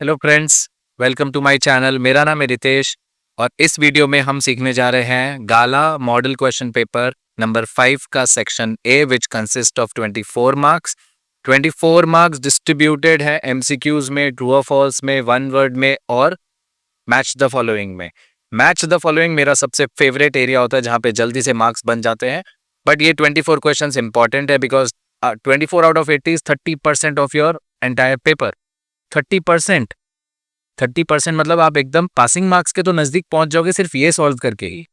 Hello friends, welcome to my channel. मेरा नाम है रितेश और इस वीडियो में हम सीखने जा रहे हैं गाला मॉडल क्वेश्चन पेपर नंबर 5 का section A which consist of 24 marks. 24 marks distributed है एमसीक्यूज में, ट्रू और फॉल्स में, वन वर्ड में और मैच द फॉलोइंग में। मैच द फॉलोइंग मेरा सबसे फेवरेट एरिया होता है जहाँ पे जल्दी से मार्क्स बन जाते हैं। बट ये 24 क्वेश्चन इंपॉर्टेंट है because 24 out of 80 is 30% of your entire paper. 30%, 30% मतलब आप एकदम पासिंग मार्क्स के तो नजदीक पहुंच जाओगे सिर्फ ये सॉल्व करके ही।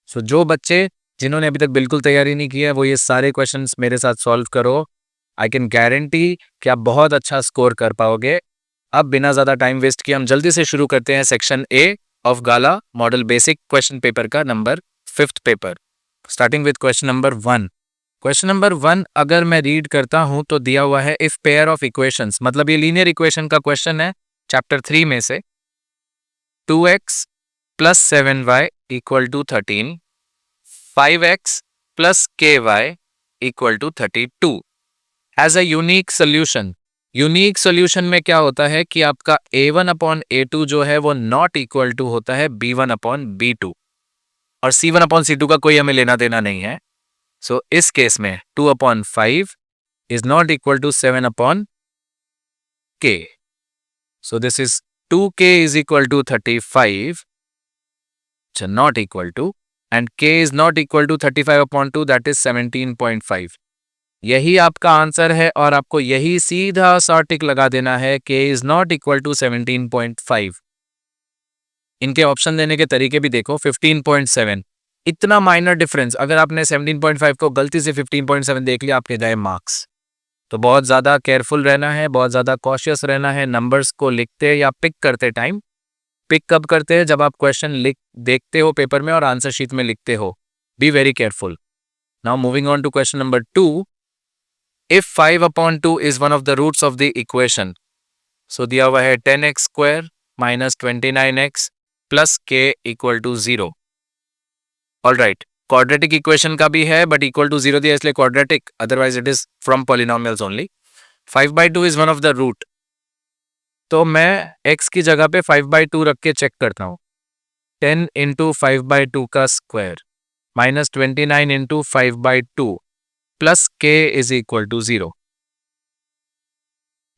सो जो बच्चे जिन्होंने अभी तक बिल्कुल तैयारी नहीं की है वो ये सारे क्वेश्चंस मेरे साथ सॉल्व करो। आई कैन गारंटी कि आप बहुत अच्छा स्कोर कर पाओगे। अब बिना ज्यादा टाइम वेस्ट किए हम जल्दी से शुरू करते हैं section A of gala model basic question paper का number 5th paper, starting with question number 1। Question number 1 अगर मैं रीड करता हूं तो दिया हुआ है इफ पेयर ऑफ इक्वेशंस, मतलब ये लीनियर इक्वेशन का क्वेश्चन है चैप्टर 3 में से। 2x plus 7y equal to 13, 5x plus ky equal to 32 has a unique solution. Unique solution में क्या होता है कि आपका a1 अपॉन a2 जो है वो नॉट इक्वल टू होता है b1 अपॉन b2 और c1 अपॉन c2 का कोई हमें लेना देना नहीं है। सो इस केस में 2 upon 5 is not equal to 7 upon k। So this is 2k is equal to 35, so not equal to, and k is not equal to 35 upon 2, that is 17.5। यही आपका आंसर है और आपको यही सीधा सा टिक लगा देना है। k is not equal to 17.5। इनके ऑप्शन देने के तरीके भी देखो। 15.7 इतना माइनर डिफरेंस, अगर आपने 17.5 को गलती से 15.7 देख लिया आपके गए मार्क्स। तो बहुत ज़्यादा केयरफुल रहना है, बहुत ज़्यादा कॉशियस रहना है नंबर्स को लिखते या पिक करते टाइम। पिक कब करते हैं? जब आप क्वेश्चन देखते हो पेपर में और आंसर शीट में लिखते हो। Be very careful. Now moving on to question number 2। If 5 upon 2 is one of the roots of the equation, so दिया हुआ है 10x square minus 29x plus k equal to 0। All right, quadratic equation का भी है but equal to 0 दिया इसलिए quadratic, otherwise it is from polynomials only. 5/2 is one of the root, तो मैं x की जगह पे 5/2 रख के चेक करता हूँ। 10 इंटू 5/2 का square minus 29 into 5/2 plus k is equal to 0।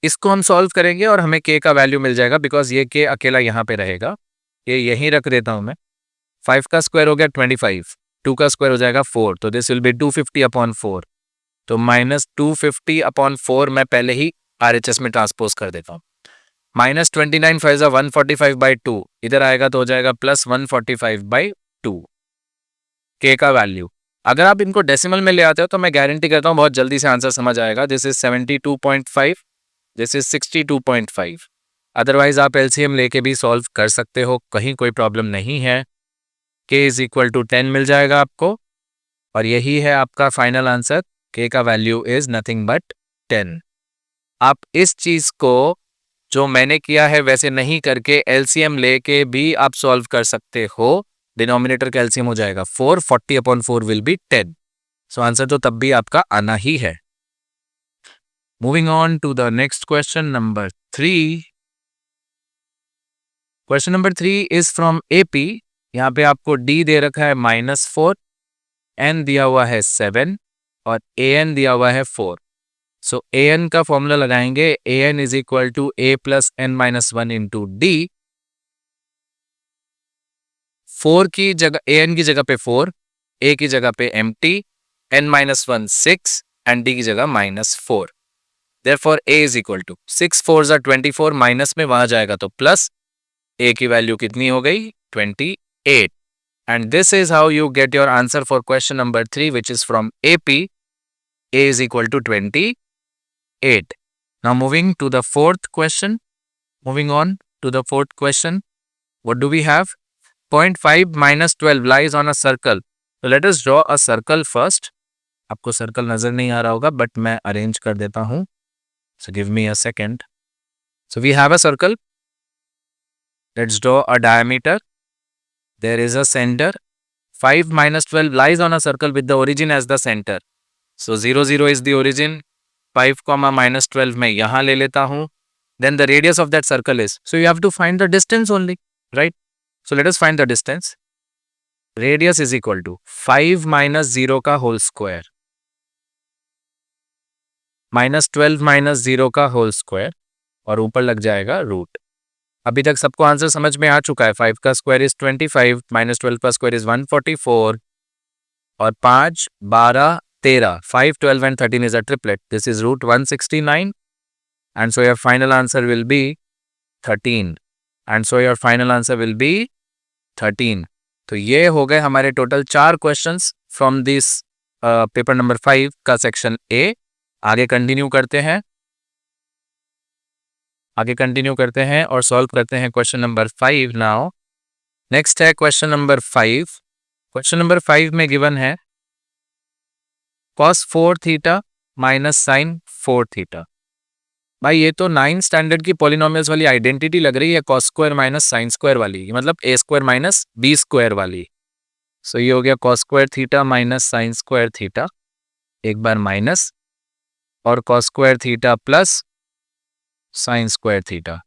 इसको हम सॉल्व करेंगे और हमें k का वैल्यू मिल जाएगा बिकॉज ये k अकेला यहाँ पे रहेगा। ये यहीं रख देता हूँ मैं। 5 का स्क्वायर हो गया 25, 2 का स्क्वायर हो जाएगा 4, तो दिस विल बी 250 अपॉन 4। तो माइनस 250 अपॉन 4 मैं पहले ही RHS में ट्रांसपोज कर देता हूँ। माइनस 29 5 145/2 इधर आएगा तो हो जाएगा प्लस 145/2 के का वैल्यू। अगर आप इनको डेसिमल में ले आते हो तो मैं गारंटी करता हूँ बहुत जल्दी से आंसर समझ आएगा। This is 72.5, this is 62.5। Otherwise आप LCM लेके भी सॉल्व कर सकते हो, कहीं कोई प्रॉब्लम नहीं है। k इज इक्वल टू 10 मिल जाएगा आपको और यही है आपका फाइनल आंसर। k का वैल्यू इज नथिंग बट 10। आप इस चीज को जो मैंने किया है वैसे नहीं करके LCM लेके भी आप सॉल्व कर सकते हो। डिनोमिनेटर का LCM हो जाएगा 4, 40 upon 4 will be 10। So answer तो तब भी आपका आना ही है। Moving on to the next question number 3। Question number 3 is from AP। यहाँ पे आपको D दे रखा है -4, N दिया हुआ है 7 और AN दिया हुआ है 4। सो an का फॉर्मूला लगाएंगे। an is equal to a plus n minus 1 into D. 4 की जगह an की जगह पे 4, a की जगह पे empty, n minus 1 6 and d की जगह -4। Therefore a is equal to 6 4 24, minus में वहां जाएगा तो प्लस। a की वैल्यू कितनी हो गई? 28। And this is how you get your answer for question number 3 which is from AP। a is equal to 28। Now moving to the fourth question. Moving on to the fourth question. What do we have? 0.5 minus 12 lies on a circle. So let us draw a circle first. आपको circle नजर नहीं आ रहा होगा but मैं arrange कर देता हूं। So give me a second. So we have a circle. Let's draw a diameter. There is a center. 5 minus 12 lies on a circle with the origin as the center. So 0 0 is the origin. 5, -12 मैं यहाँ ले लेता हूँ then the radius of that circle is. So you have to find the distance only, right? So let us find the distance. Radius is equal to 5 minus 0 का whole square minus 12 minus 0 का whole square और ऊपर लग जाएगा root. अभी तक सबको answer समझ में आ चुका है. 5 का स्क्वायर इज 25 माइनस 12 का स्क्वायर इज 144 और 5, 12, 13. 5, 12 and 13 is a triplet. This is root 169 and so your final answer will be 13 and so your final answer will be 13. तो ये हो गए हमारे total 4 questions from this paper number 5 का section A. आगे continue करते हैं और सॉल्व करते हैं क्वेश्चन नंबर 5 नाउ. नेक्स्ट है क्वेश्चन नंबर 5. क्वेश्चन नंबर 5 में गिवन है cos 4 theta minus sin 4 theta. भाई ये तो 9th स्टैंडर्ड की पॉलिनोमियल्स वाली आइडेंटिटी लग रही है, cos square minus sin square वाली, मतलब a square minus b square वाली. सो ये हो गया cos square theta minus sin square theta, एक बार माइनस, और cos square theta plus sin square theta.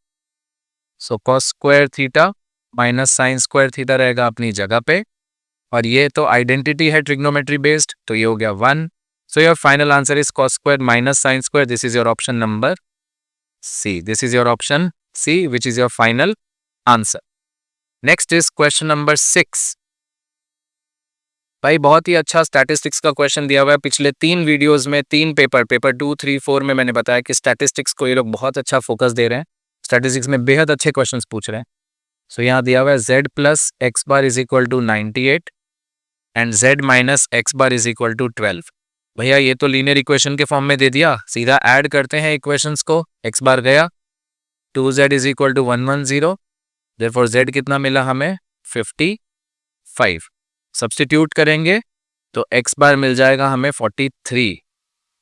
So cos square theta minus sin square theta रहेगा अपनी जगह पे, और ये तो आइडेंटिटी है ट्रिग्नोमेट्री बेस्ड, तो ये हो गया 1. So your final answer is cos square minus sin square. This is your option number C. This is your option C, which is your final answer. Next is question number 6. भाई बहुत ही अच्छा statistics का question दिया हुआ है. पिछले 3 videos में 3 paper 2, 3, 4 में मैंने बताया कि स्टैटिस्टिक्स को ये लोग बहुत अच्छा फोकस दे रहे हैं. स्टैटिस्टिक्स में बेहद अच्छे क्वेश्चंस पूछ रहे हैं. सो यहाँ दिया हुआ है z plus x bar is equal to 98 and z minus x bar is equal to 12. भैया ये तो लीनियर इक्वेशन के फॉर्म में दे दिया, सीधा ऐड करते हैं इक्वेशंस को. x बार गया 2z is equal to 110, therefore z कितना मिला हमें 55. सब्स्टिट्यूट करेंगे तो x बार मिल जाएगा हमें 43.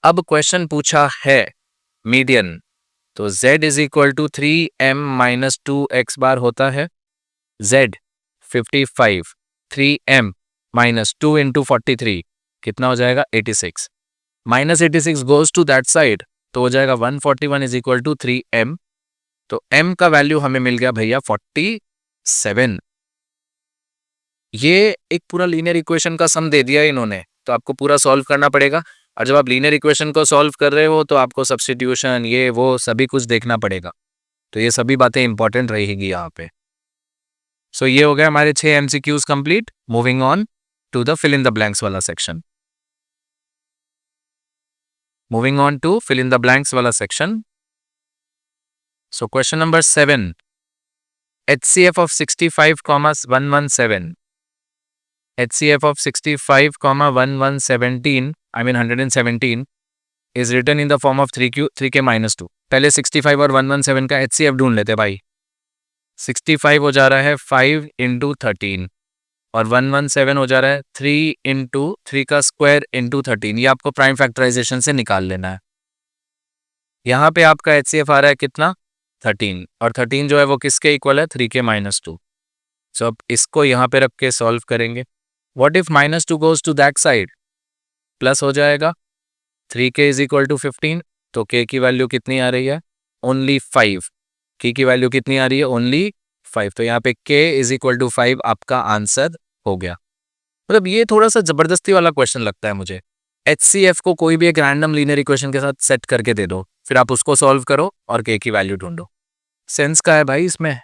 अब क्वेश्चन पूछा है मीडियन, तो z is equal to 3m minus 2x bar होता है. z 55, 3m माइनस 2 इंटू 43 कितना हो जाएगा 86. Minus 86 goes to that side, तो हो जाएगा 141 इज इक्वल टू 3m. तो m का वैल्यू हमें मिल गया भैया 47. ये एक पूरा लीनियर इक्वेशन का सम दे दिया इन्होंने, तो आपको पूरा सॉल्व करना पड़ेगा. और जब आप लीनियर इक्वेशन को सॉल्व कर रहे हो तो आपको सब्स्टिट्यूशन ये वो सभी कुछ देखना पड़ेगा. तो ये सभी बातें इंपॉर्टेंट रहेगी यहाँ पे. सो ये हो गया हमारे 6 MCQs complete. Moving on to the fill in the blanks वाला section. Moving on to fill in the blanks wala section. So question number 7. HCF of 65, 117. HCF of 65, 117 is written in the form of 3k minus 2. पहले 65 और 117 का HCF ढूंढ लेते भाई. 65 हो जा रहा है 5 इंटू 13 और 117 हो जा रहा है 3 इंटू 3 का स्क्वायर इंटू 13. ये आपको प्राइम फैक्टराइजेशन से निकाल लेना है. यहाँ पे आपका HCF आ रहा है कितना 13, और 13 जो है वो किसके इक्वल है 3k माइनस 2. सो अब इसको यहाँ पे रख के सॉल्व करेंगे. What if minus 2 goes to that side, plus हो जाएगा. 3k इज इक्वल टू 15, तो k की वैल्यू कितनी आ रही है ओनली 5. k की वैल्यू कितनी आ रही है ओनली 5. तो यहाँ पे k इज इक्वल टू 5 आपका आंसर हो गया. मतलब ये थोड़ा सा जबरदस्ती वाला क्वेश्चन लगता है मुझे. HCF को कोई भी एक रैंडम लीनियर इक्वेशन के साथ सेट करके दे दो, फिर आप उसको सॉल्व करो और k की वैल्यू ढूंढो. सेंस का है भाई इसमें,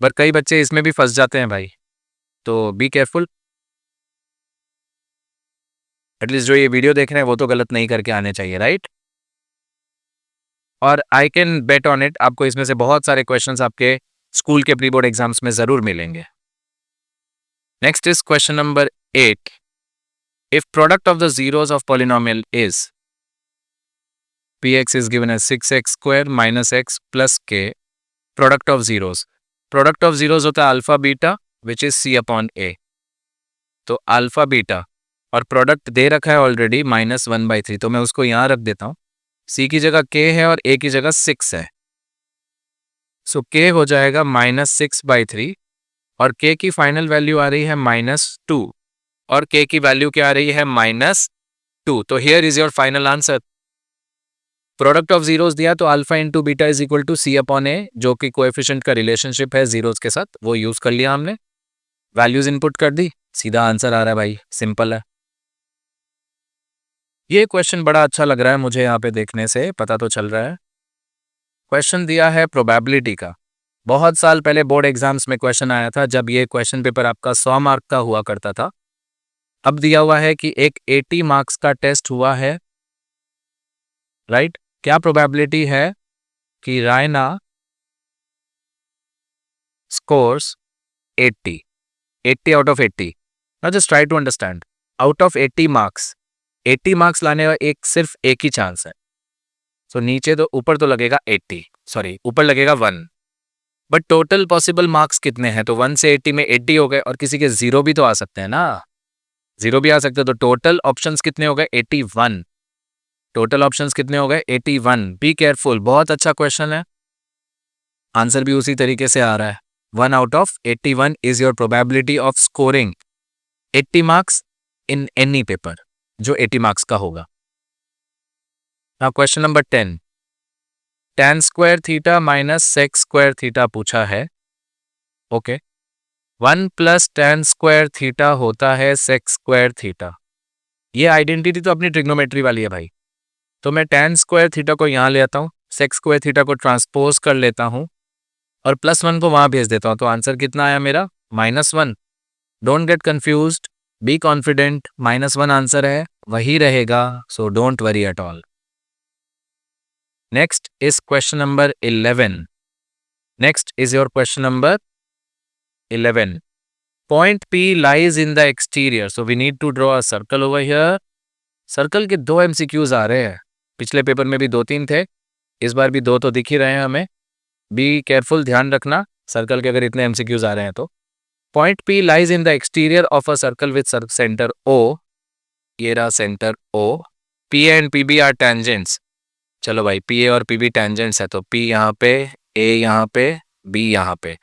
पर कई बच्चे इसमें भी फंस जाते हैं भाई, तो बी केयरफुल. एटलीस्ट जो ये वीडियो देख रहे हैं वो तो गलत नहीं करके आने चाहिए, राइट? और I can bet on it, आपको इसमें से बहुत सारे क्वेश्चंस आपके स्कूल के प्री बोर्ड एग्जाम्स में जरूर मिलेंगे. Next is question number 8. If product of the zeros of polynomial is px is given as 6x square minus x plus k, product of zeros. Product of zeros होता है alpha beta which is c upon a. तो alpha beta और product दे रखा है already -1/3, तो मैं उसको यहाँ रख देता हूँ. c की जगह k है और a की जगह 6 है. सो k हो जाएगा -6/3 और k की फाइनल वैल्यू आ रही है -2 और k की वैल्यू क्या आ रही है -2. तो here is your final answer. Product of zeros दिया तो alpha into beta is equal to C upon A, जो कि कोएफिशिएंट का रिलेशनशिप है जीरोस के साथ, वो यूज कर लिया हमने, वैल्यूज इनपुट कर दी, सीधा आंसर आ रहा है भाई, सिंपल है। ये क्वेश्चन बड़ा अच्छा लग रहा है मुझे, यहाँ पे देखने से पता तो चल रहा है। क्वेश्चन दिया है प्रोबेबिलिटी का, बहुत साल पहले बोर्ड एग्जाम्स में क्वेश्चन आया था जब ये क्वेश्चन पेपर आपका 100 मार्क का हुआ करता था। अब दिया हुआ है कि एक 80 मार्क्स का टेस्ट हुआ है, राइट? क्या प्रोबेबिलिटी है कि Raina scores 80 out of 80? Now just try to understand, out of 80 marks, 80 marks लाने का सिर्फ एक ही चांस है। सो नीचे तो ऊपर तो लगेगा 80, सॉरी ऊपर लगेगा 1, बट टोटल पॉसिबल मार्क्स कितने हैं? तो 1 से 80 में 80 हो गए, और किसी के 0 भी तो आ सकते हैं ना, 0 भी आ सकते हैं, तो टोटल ऑप्शंस कितने हो गए? 81। टोटल ऑप्शंस कितने हो गए? 81। बी केयरफुल, बहुत अच्छा क्वेश्चन है, आंसर भी उसी तरीके से आ रहा है। 1 out of 81 is your probability of scoring 80 marks in any paper, जो 80 मार्क्स का होगा। Now question number 10, tan square theta minus sec square theta पूछा है। Okay, 1 plus tan square theta होता है सेक स्क्वायर थीटा। ये आइडेंटिटी तो अपनी ट्रिग्नोमेट्री वाली है भाई, तो मैं tan स्क्वायर थीटा को यहाँ ले आता हूँ, सेक स्क्वायर थीटा को ट्रांसपोज कर लेता हूँ और +1 को वहाँ भेज देता हूँ, तो आंसर कितना आया मेरा? -1। Don't get confused, be confident, -1 answer है, वही रहेगा, so don't worry at all. Next is question number 11. Next is your question number 11. Point P lies in the exterior. So we need to draw a circle over here. Circle के 2 MCQs आ रहे हैं, पिछले paper में भी 2-3 थे, इस बार भी 2 तो दिख ही रहे हैं हमें। बी केयरफुल, ध्यान रखना सर्कल के अगर इतने MCQs आ रहे हैं तो। Point P lies in the exterior of a circle with center O. ये रहा centre O. P and PB are tangents. चलो भाई, पी ए और पी बी टेंजेंट्स है, तो पी यहाँ पे, ए यहाँ पे, बी यहाँ पे,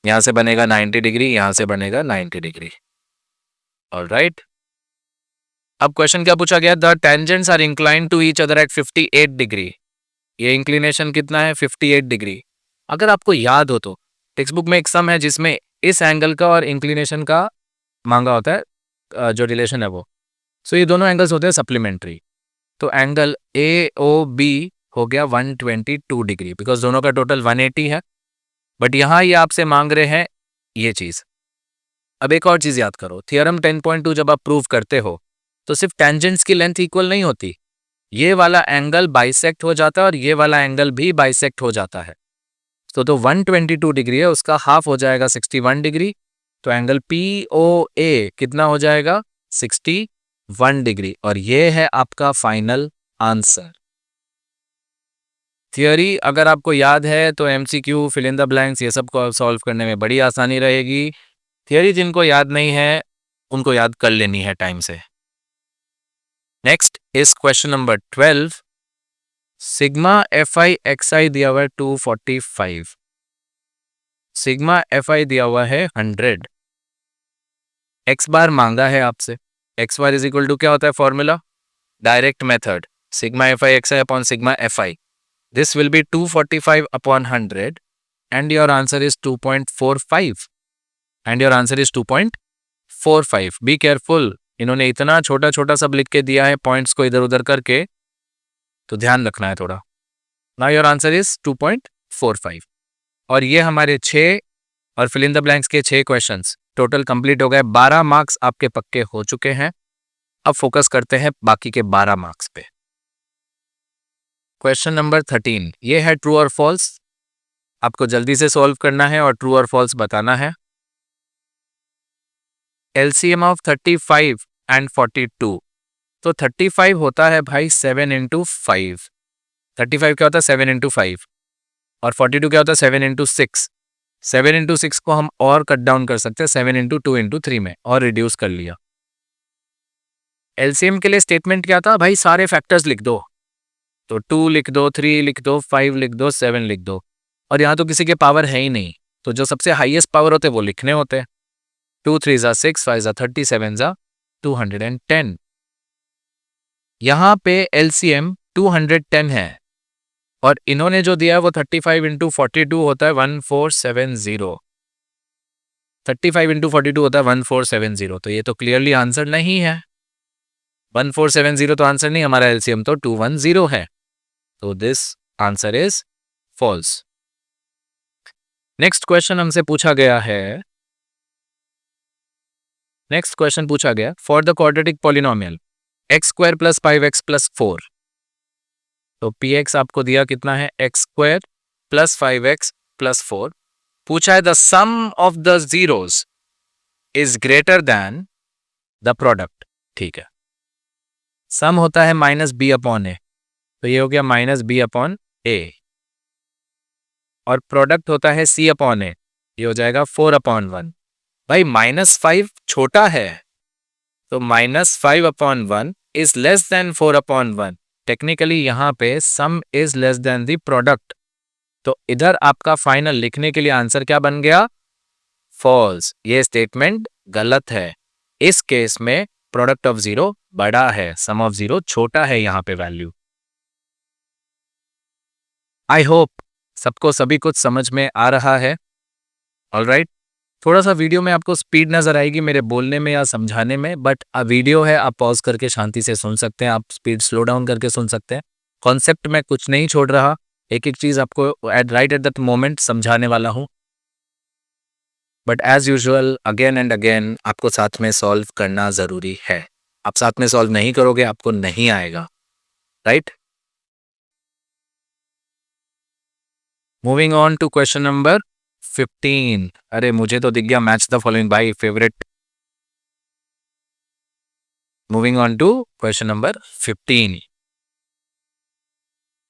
यहाँ से बनेगा 90 डिग्री, यहाँ से बनेगा 90 डिग्री। ऑलराइट, अब क्वेश्चन क्या पूछा गया? The tangents are inclined to each other at 58 degree. ये इंक्लिनेशन कितना है? 58 डिग्री। अगर आपको याद हो तो टेक्स्ट बुक में एक सम है जिसमें इस एंगल का और इंक्लिनेशन का मांगा होता है, जो रिलेशन है वो। सो ये दोनों एंगल्स होते हैं सप्लीमेंट्री, तो एंगल ए ओ बी हो गया 122 डिग्री, बिकॉज दोनों का टोटल 180 है, बट यहाँ ये आपसे मांग रहे हैं ये चीज़। अब एक और चीज़ याद करो, थियरम 10.2 जब आप प्रूव करते हो तो सिर्फ टेंजेंट्स की लेंथ इक्वल नहीं होती, ये वाला एंगल बाइसेक्ट हो जाता है और ये वाला एंगल भी बाइसेक्ट हो जाता है। तो 122 डिग्री है, उसका हाफ हो जाएगा 61 डिग्री, तो एंगल पी ओ ए कितना हो जाएगा? 61 डिग्री, और ये है आपका फाइनल आंसर। थियोरी अगर आपको याद है तो MCQ, fill in the blanks, ये सब को सॉल्व करने में बड़ी आसानी रहेगी। थियोरी जिनको याद नहीं है उनको याद कर लेनी है टाइम से। Next is question number 12। Sigma FI XI दिया हुआ है 245, सिग्मा FI दिया हुआ है 100, x बार मांगा है आपसे, x bar is equal to क्या होता है formula? Direct method, sigma FI XI upon sigma FI। This will be 245 upon 100 and your answer is 2.45 and your answer is 2.45. Be careful, इन्होंने इतना छोटा छोटा सब लिख के दिया है पॉइंट्स को इधर उधर करके, तो ध्यान रखना है थोड़ा। Now your answer is 2.45 और ये हमारे 6 और फिल इन द ब्लैंक्स के 6 क्वेश्चंस टोटल कंप्लीट हो गए। 12 मार्क्स आपके पक्के हो चुके हैं। अब फोकस करते हैं बाकी के 12 मार्क्स पे। क्वेश्चन नंबर 13, ये है ट्रू और फॉल्स, आपको जल्दी से सॉल्व करना है और ट्रू और फॉल्स बताना है। LCM ऑफ 35 एंड 42, तो 35 होता है भाई 7 इंटू 5, 35 क्या होता है 7 इंटू 5, और 42 क्या होता है 7 इंटू 6। 7 इंटू 6 को हम और कट डाउन कर सकते हैं 7 इंटू 2 इंटू 3 में, और रिड्यूस कर लिया। LCM के लिए स्टेटमेंट क्या था भाई? सारे फैक्टर्स लिख दो, तो 2 लिख दो, 3 लिख दो, 5 लिख दो, 7 लिख दो, और यहाँ तो किसी के पावर है ही नहीं, तो जो सबसे हाईएस्ट पावर होते हैं वो लिखने होते हैं। 2 3 ज़ा 6, 5 ज़ा 30, 7 ज़ा 210। यहाँ पे LCM 210 है और इन्होंने जो दिया है वो 35 इंटू 42 होता है 1470। 35 इंटू 42 होता है 1470, तो ये तो क्लियरली आंसर नहीं है। 1470 तो आंसर नहीं, हमारा एलसीएम तो 210 है, तो this answer is false. Next question हमसे पूछा गया है, for the quadratic polynomial x square plus 5x plus 4, तो px आपको दिया कितना है, x square plus 5x plus 4। पूछा है the sum of the zeros is greater than the product. ठीक है, सम होता है माइनस बी अपॉन ए, तो ये हो गया माइनस बी अपॉन ए, और प्रोडक्ट होता है सी अपॉन ए, ये हो जाएगा 4/1। भाई -5 छोटा है, तो -5/1 इज लेस देन 4/1। टेक्निकली यहाँ पे सम is less than the product, तो इधर आपका फाइनल लिखने के लिए आंसर क्या बन गया, फॉल्स। ये स्टेटमेंट गलत है। इस केस में प्रोडक्ट ऑफ जीरो बड़ा है, सम ऑफ जीरो छोटा है यहाँ पे वैल्यू। आई होप सबको सभी कुछ समझ में आ रहा है। ऑलराइट, थोड़ा सा वीडियो में आपको स्पीड नजर आएगी मेरे बोलने में या समझाने में, बट वीडियो है, आप पॉज करके शांति से सुन सकते हैं, आप स्पीड स्लो डाउन करके सुन सकते हैं। कॉन्सेप्ट में कुछ नहीं छोड़ रहा, एक एक चीज आपको राइट एट दैट मोमेंट समझाने वाला हूं, but as usual again and again आपको साथ में सॉल्व करना जरूरी है। आप साथ में सॉल्व नहीं करोगे आपको नहीं आएगा, right. Moving on to question number 15। अरे मुझे तो दिख गया match the following by favourite. Moving on to question number 15,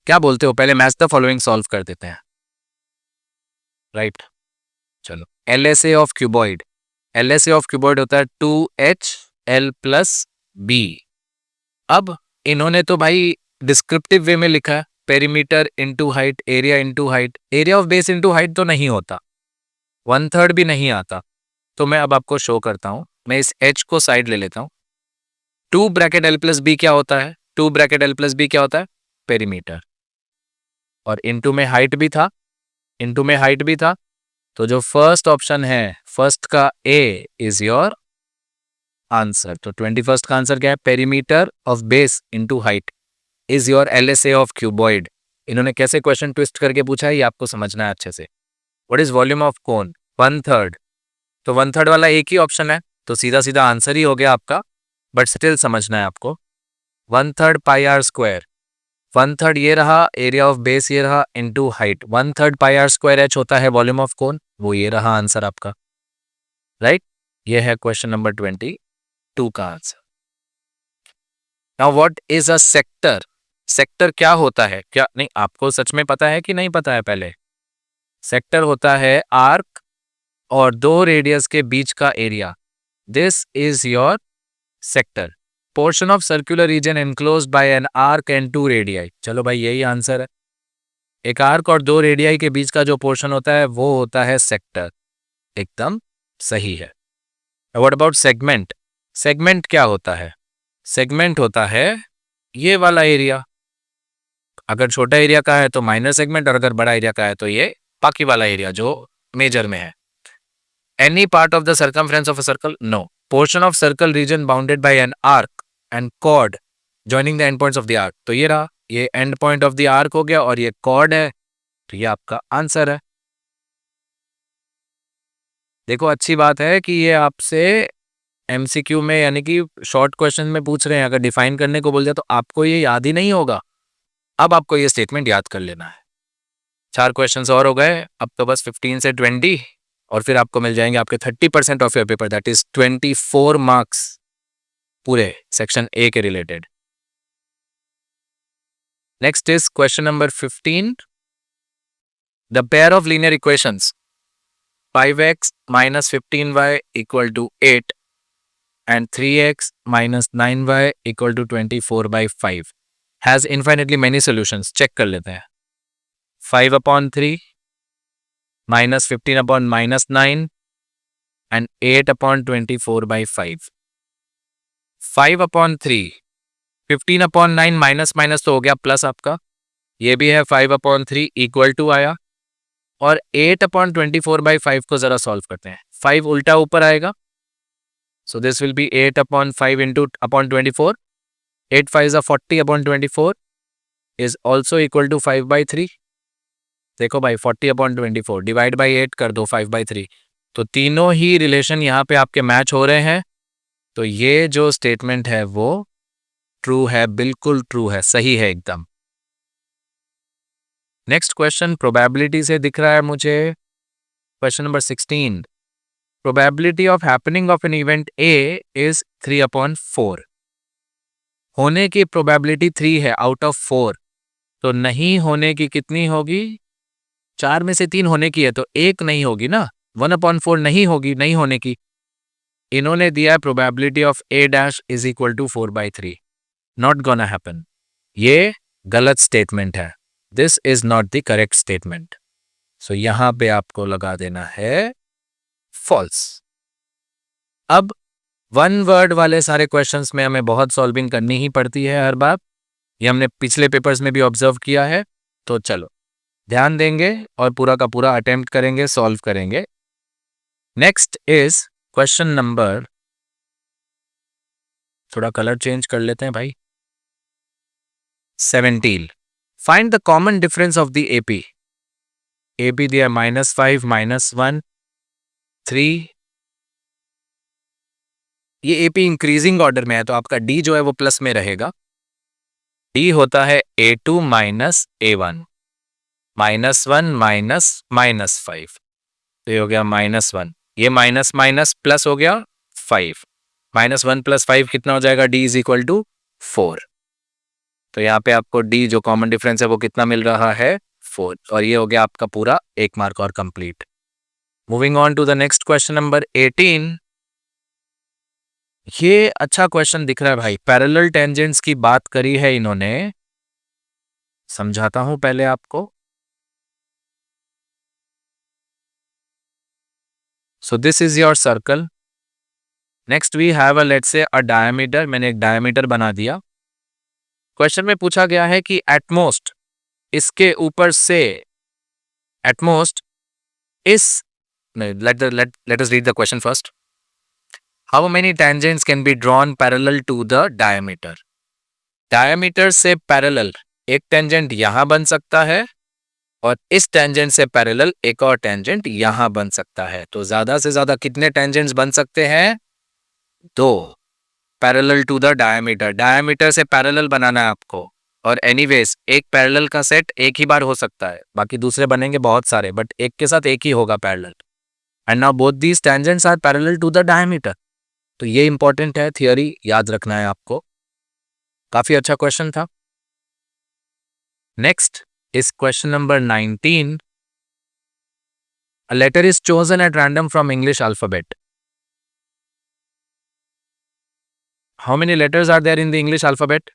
क्या बोलते हो, पहले मैच द फॉलोइंग सॉल्व कर देते हैं, राइट। चलो, LSA of cuboid, LSA of cuboid होता है 2HL प्लस B। अब इन्होंने तो भाई डिस्क्रिप्टिव वे में लिखा है, perimeter into height, area into height, area of base into height तो नहीं होता, 1/3 भी नहीं आता। तो मैं अब आपको शो करता हूं, मैं इस H को साइड ले लेता हूं। 2 ब्रैकेट L प्लस B क्या होता है, 2 ब्रैकेट L प्लस B क्या होता है, पेरीमीटर, और इंटू में हाइट भी था, इंटू में हाइट भी था, तो जो फर्स्ट ऑप्शन है, फर्स्ट का A इज योर आंसर। तो 21st का आंसर क्या है, perimeter of base into height is your LSA of cuboid. इन्होंने कैसे क्वेश्चन ट्विस्ट करके पूछा है ये आपको समझना है अच्छे से। What is volume of cone, 1/3, तो 1/3 वाला एक ही ऑप्शन है, तो सीधा सीधा आंसर ही हो गया आपका, बट स्टिल समझना है आपको। 1/3 पाई आर स्क्वायर, 1/3 ये रहा, एरिया ऑफ बेस ये रहा, into height, 1/3 pi r square H होता है वॉल्यूम ऑफ कोन, वो ये रहा आंसर आपका, राइट। ये है क्वेश्चन नंबर 22 का answer. Now what is a sector, sector क्या होता है, क्या नहीं आपको सच में पता है कि नहीं पता है, पहले सेक्टर होता है आर्क और 2 रेडियस के बीच का area, this is your sector. Portion of circular region enclosed bye an arc and 2 radii, चलो भाई यही आंसर है, एक आर्क और 2 रेडियाई के बीच का जो पोर्शन होता है वो होता है सेक्टर, एकदम सही है। व्हाट अबाउट सेगमेंट, सेगमेंट क्या होता है, सेगमेंट होता है ये वाला एरिया, अगर छोटा एरिया का है तो माइनर सेगमेंट, और अगर बड़ा एरिया का है तो ये बाकी वाला एरिया जो मेजर में है। Any part of the circumference of a circle, no. Portion of circle region bounded by an arc and chord joining the end points of the arc, तो ये रहा, ये end point of the arc हो गया और ये cord है, तो ये आपका आंसर है। देखो अच्छी बात है कि ये आपसे MCQ में यानी कि शॉर्ट क्वेश्चन में पूछ रहे हैं, अगर डिफाइन करने को बोल दिया तो आपको ये याद ही नहीं होगा। अब आपको ये स्टेटमेंट याद कर लेना है। 4 क्वेश्चंस और हो गए, अब तो बस 15 से 20 और फिर आपको मिल जाएंगे आपके 30% of your paper, that is 24 marks पूरे सेक्शन A के related. Next is question number 15, the pair of linear equations 5x minus 15y equal to 8 and 3x minus 9y equal to 24/5 has infinitely many solutions. Check कर लेते हैं। 5/3 minus 15 minus 9 and 8/24/5. 5/3 15/9 minus minus तो हो गया plus आपका, ये भी है 5/3 इक्वल टू आया, और 8/24/5 को जरा सॉल्व करते हैं। 5 उल्टा ऊपर आएगा, so this will be 8/5 into upon 24, 8 5 40/24 is also equal to 5/3। देखो भाई 40/24 डिवाइड बाई 8 कर दो 5/3, तो तीनों ही रिलेशन यहाँ पे आपके मैच हो रहे हैं, तो ये जो स्टेटमेंट है वो ट्रू है, बिल्कुल ट्रू है, सही है एकदम। नेक्स्ट क्वेश्चन प्रोबेबिलिटी से दिख रहा है मुझे, question number 16, probability of happening of an event A is 3/4। होने की प्रोबेबिलिटी 3 है आउट ऑफ 4, तो नहीं होने की कितनी होगी? 4 में से 3 होने की है, तो एक नहीं होगी ना, 1/4 नहीं होगी, नहीं होने की। इन्होंने दिया है probability of A dash is equal to 4/3, not gonna happen. ये गलत स्टेटमेंट है, this is not the correct statement, so यहां पे आपको लगा देना है फॉल्स। अब वन वर्ड वाले सारे क्वेश्चंस में हमें बहुत सॉल्विंग करनी ही पड़ती है हर बार, ये हमने पिछले पेपर्स में भी ऑब्जर्व किया है, तो चलो ध्यान देंगे और पूरा का पूरा अटेम्प्ट करेंगे, सॉल्व करेंगे। नेक्स्ट इज क्वेश्चन नंबर, थोड़ा कलर चेंज कर लेते हैं भाई, 17, find the common difference of the AP. AP दिया -5 -1 3, ये एपी इंक्रीजिंग ऑर्डर में है, तो आपका डी जो है वो प्लस में रहेगा। डी होता है A2 माइनस A1, -1 -5, तो ये हो गया -1, ये माइनस माइनस प्लस हो गया 5, -1 + 5 कितना हो जाएगा? D इज इक्वल टू 4, तो यहाँ पे आपको D जो कॉमन डिफरेंस है वो कितना मिल रहा है? 4, और ये हो गया आपका पूरा 1 मार्क और complete. Moving on to the next question number 18, ये अच्छा क्वेश्चन दिख रहा है भाई, पैरेलल टेंजेंट्स की बात करी है इन्होंने, समझाता हूं पहले आपको। So this is your circle. Next we have a let's say a diameter, मैंने एक diameter बना दिया। क्वेश्चन में पूछा गया है कि at most इसके ऊपर से at most इस let us read the question first. How many tangents can be drawn parallel to the diameter? Diameter से parallel एक tangent यहाँ बन सकता है, और इस टेंजेंट से पैरेलल एक और टेंजेंट यहां बन सकता है, तो ज्यादा से ज्यादा कितने टेंजेंट्स बन सकते हैं? 2, parallel to the diameter. Diameter से पैरेलल बनाना है आपको, और एनीवेज एक पैरेलल का सेट एक ही बार हो सकता है, बाकी दूसरे बनेंगे बहुत सारे, बट एक के साथ एक ही होगा parallel. And now both these tangents are parallel to the diameter, तो ये इंपॉर्टेंट है, थियरी याद रखना है आपको। काफी अच्छा क्वेश्चन था। Next is question number 19. A letter is chosen at random from English alphabet. How many letters are there in the English alphabet?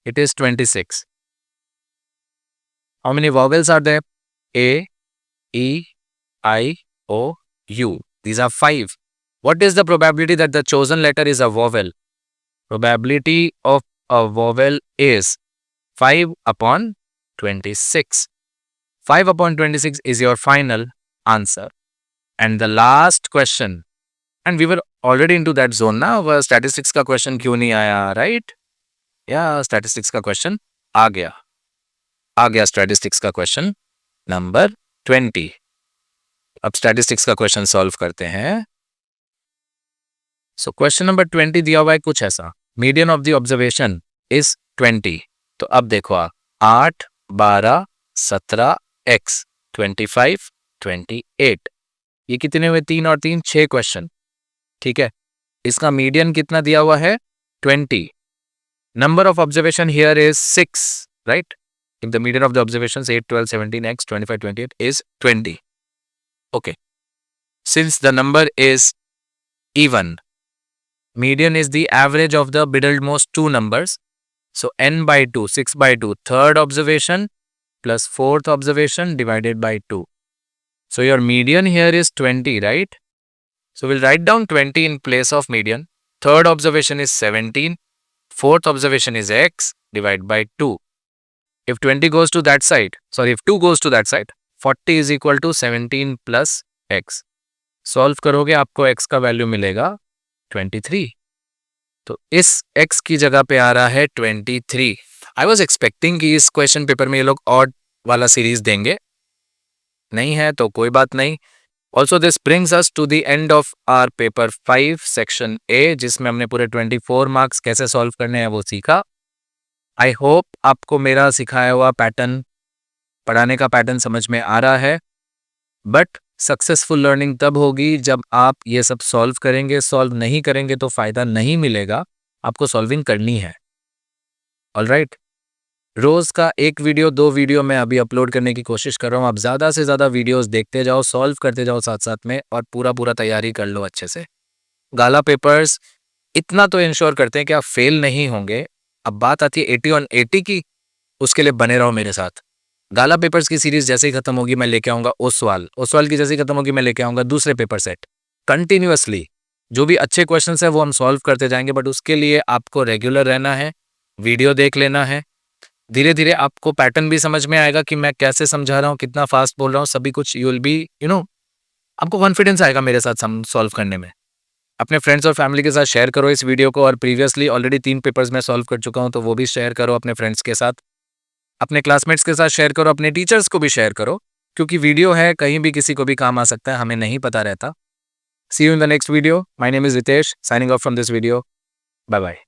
It is 26. How many vowels are there? A, E, I, O, U. These are 5. What is the probability that the chosen letter is a vowel? Probability of a vowel is 5/26. 5/26 is your final answer. And the last question, and we were already into that zone now, statistics का question क्यों नहीं आया, right? Yeah, statistics का question आ गया statistics का question number 20। अब statistics का question solve करते हैं। So question number 20 दिया हुआ है कुछ ऐसा, median of the observation is 20। तो अब देखो आप 8, 12, 17, x 25, 28, ये कितने हुए? 3 और 3 6 क्वेश्चन, ठीक है। इसका मीडियन कितना दिया हुआ है? 20। Number of observation here is 6, right? If the median of the observations 8, 12, 17, x 25, 28 is 20. Okay. Since the number is even, median is the average of the middlemost two numbers. So n/2, 6/2, third observation plus fourth observation divided by 2. So your median here is 20, right? So we'll write down 20 in place of median. Third observation is 17. fourth observation is x, divide by 2. If 20 goes to that side, sorry, if 2 goes to that side, 40 is equal to 17 plus x. Solve करोगे आपको x का value मिलेगा 23. तो इस x की जगह पे आ रहा है 23. आई वॉज एक्सपेक्टिंग कि इस क्वेश्चन पेपर में ये लोग ऑड वाला सीरीज देंगे, नहीं है तो कोई बात नहीं. Also this brings us to the end of our paper 5 section A, जिसमें हमने पूरे 24 मार्क्स कैसे सॉल्व करने हैं वो सीखा. आई होप आपको मेरा सिखाया हुआ पैटर्न, पढ़ाने का पैटर्न समझ में आ रहा है. बट सक्सेसफुल लर्निंग तब होगी जब आप ये सब सॉल्व करेंगे. सॉल्व नहीं करेंगे तो फायदा नहीं मिलेगा. आपको सॉल्विंग करनी है. ऑलराइट, रोज का 1 वीडियो 2 वीडियो मैं अभी अपलोड करने की कोशिश कर रहा हूँ. आप ज़्यादा से ज़्यादा वीडियोस देखते जाओ, सॉल्व करते जाओ साथ साथ में, और पूरा तैयारी कर लो अच्छे से. गाला पेपर्स इतना तो इंश्योर करते हैं कि आप फेल नहीं होंगे. अब बात आती है 80 on 80 की, उसके लिए बने रहो मेरे साथ. गाला पेपर्स की सीरीज जैसे ही खत्म होगी मैं लेके आऊँगा ओसवाल की जैसे ही खत्म होगी मैं लेके आऊँगा दूसरे पेपर सेट. कंटिन्यूअसली जो भी अच्छे क्वेश्चन है वो हम सॉल्व करते जाएंगे. बट उसके लिए आपको रेगुलर रहना है, वीडियो देख लेना है. धीरे धीरे आपको पैटर्न भी समझ में आएगा कि मैं कैसे समझा रहा हूँ, कितना फास्ट बोल रहा हूँ, सभी कुछ. यू विल बी आपको कॉन्फिडेंस आएगा मेरे साथ सॉल्व करने में. अपने फ्रेंड्स और फैमिली के साथ शेयर करो इस वीडियो को. और प्रीवियसली ऑलरेडी 3 पेपर्स में सॉल्व कर चुका हूँ, तो वो भी शेयर करो अपने फ्रेंड्स के साथ, अपने क्लासमेट्स के साथ शेयर करो, अपने टीचर्स को भी शेयर करो, क्योंकि वीडियो है कहीं भी किसी को भी काम आ सकता है, हमें नहीं पता रहता. See you in the next video. My name is Ritesh, signing off from this video. Bye bye.